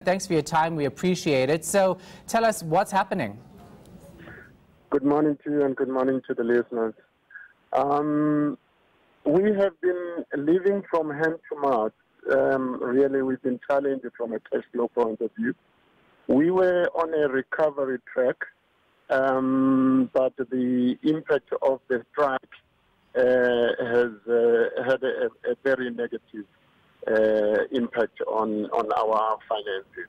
Thanks for your time. We appreciate it. So tell us what's happening. Good morning to you and good morning to the listeners. We have been living from hand to mouth. Really, we've been challenged from a cash flow point of view. We were on a recovery track, but the impact of the strike has had a very negative impact on our finances.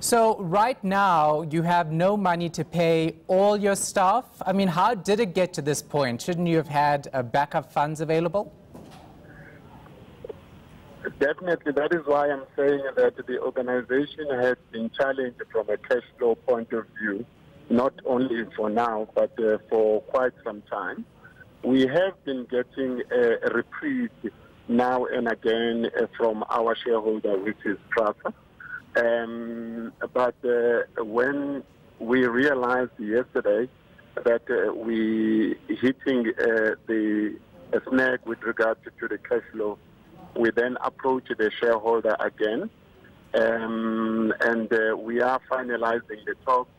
So right now, you have no money to pay all your staff. I mean, how did it get to this point? Shouldn't you have had backup funds available? Definitely, that is why I'm saying that the organization has been challenged from a cash flow point of view, not only for now, but for quite some time. We have been getting a reprieve now and again from our shareholder, which is Prasa. But when we realized yesterday that we hitting the snag with regard to the cash flow, we then approached the shareholder again, and we are finalizing the talks.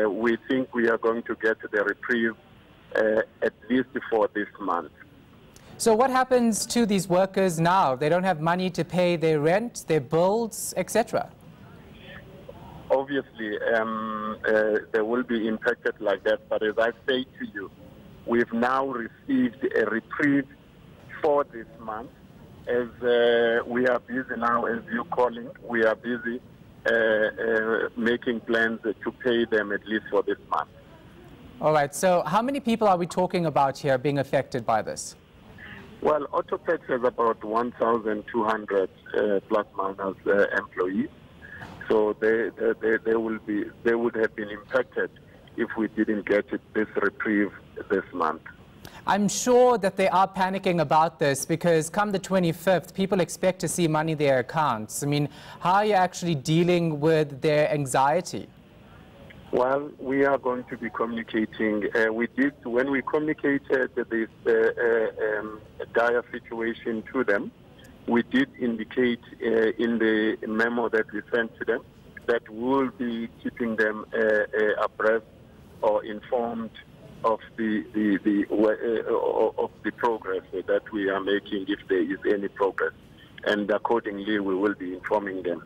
We think we are going to get the reprieve at least for this month. So what happens to these workers now? They don't have money to pay their rent, their bills, etc. Obviously, they will be impacted like that. But as I say to you, we've now received a reprieve for this month. As we are busy now, as you're calling, we are busy making plans to pay them at least for this month. All right. So how many people are we talking about here being affected by this? Well, Autopex has about 1,200 plus minus employees. So they would have been impacted if we didn't get this reprieve this month. I'm sure that they are panicking about this because come the 25th, people expect to see money in their accounts. I mean, how are you actually dealing with their anxiety? Well, we are going to be communicating. When we communicated this dire situation to them, we did indicate in the memo that we sent to them that we will be keeping them abreast or informed of the progress that we are making, if there is any progress, and accordingly we will be informing them.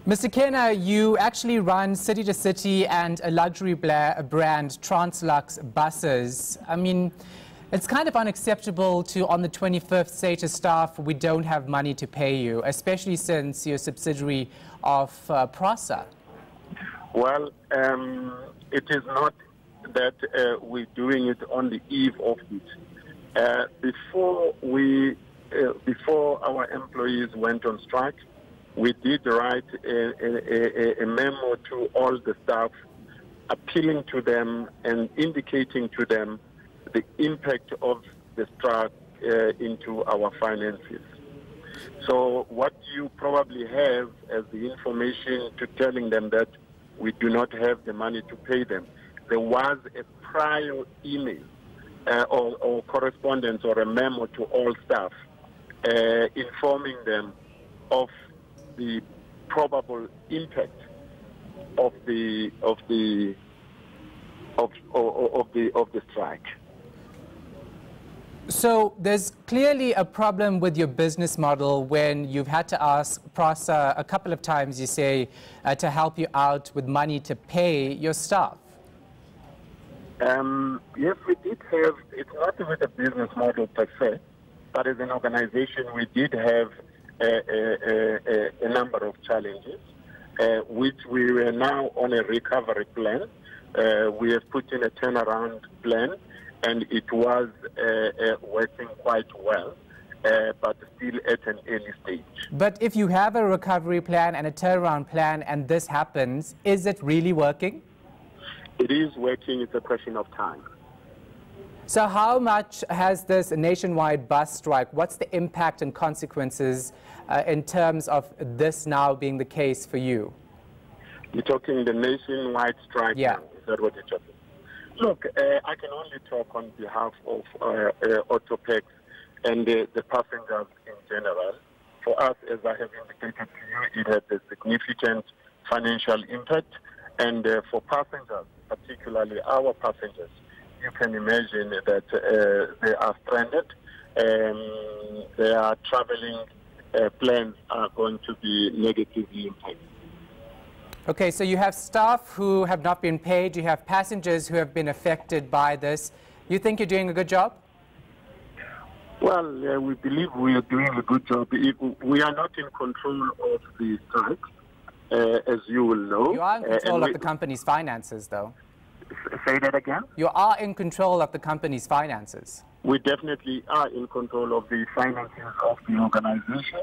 Mr. Kena, you actually run city to city and a luxury brand, Translux buses. I mean, it's kind of unacceptable to, on the 25th, say to staff, we don't have money to pay you, especially since you're a subsidiary of Prasa. Well, it is not that we're doing it on the eve of it. Before our employees went on strike, we did write a memo to all the staff, appealing to them and indicating to them the impact of the strike into our finances. So what you probably have as the information to telling them that we do not have the money to pay them, there was a prior email or correspondence or a memo to all staff informing them of the probable impact of the strike. So there's clearly a problem with your business model when you've had to ask Prasa a couple of times, you say, to help you out with money to pay your staff. Yes, we did have, it's not with a business model per se, but as an organization we did have a number of challenges, which we were now on a recovery plan. We have put in a turnaround plan, and it was working quite well, but still at an early stage. But if you have a recovery plan and a turnaround plan and this happens, is it really working? It is working. It's a question of time. So how much has this nationwide bus strike, what's the impact and consequences in terms of this now being the case for you? You're talking the nationwide strike? Yeah. Now. Is that what you're talking? Look, I can only talk on behalf of Autopex and the passengers in general. for us, as I have indicated to you, it had a significant financial impact. And for passengers, particularly our passengers, you can imagine that they are stranded. Their traveling plans are going to be negatively impacted. Okay, so you have staff who have not been paid, you have passengers who have been affected by this. You think you're doing a good job? Well, we believe we are doing a good job. We are not in control of the strike, as you will know. You are in control of the company's finances, though. Say that again? You are in control of the company's finances. We definitely are in control of the finances of the organization.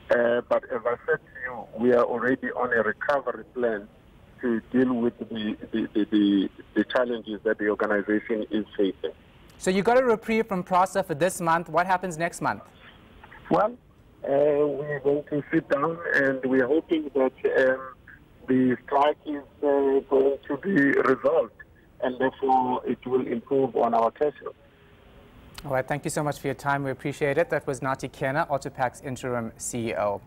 But as I said to you, we are already on a recovery plan to deal with the challenges that the organization is facing. So you got a reprieve from Prasa for this month. What happens next month? Well, we're going to sit down and we're hoping that the strike is going to be resolved, and therefore it will improve on our cash flow. All right, thank you so much for your time. We appreciate it. That was Nathi Kena, Autopack's interim CEO.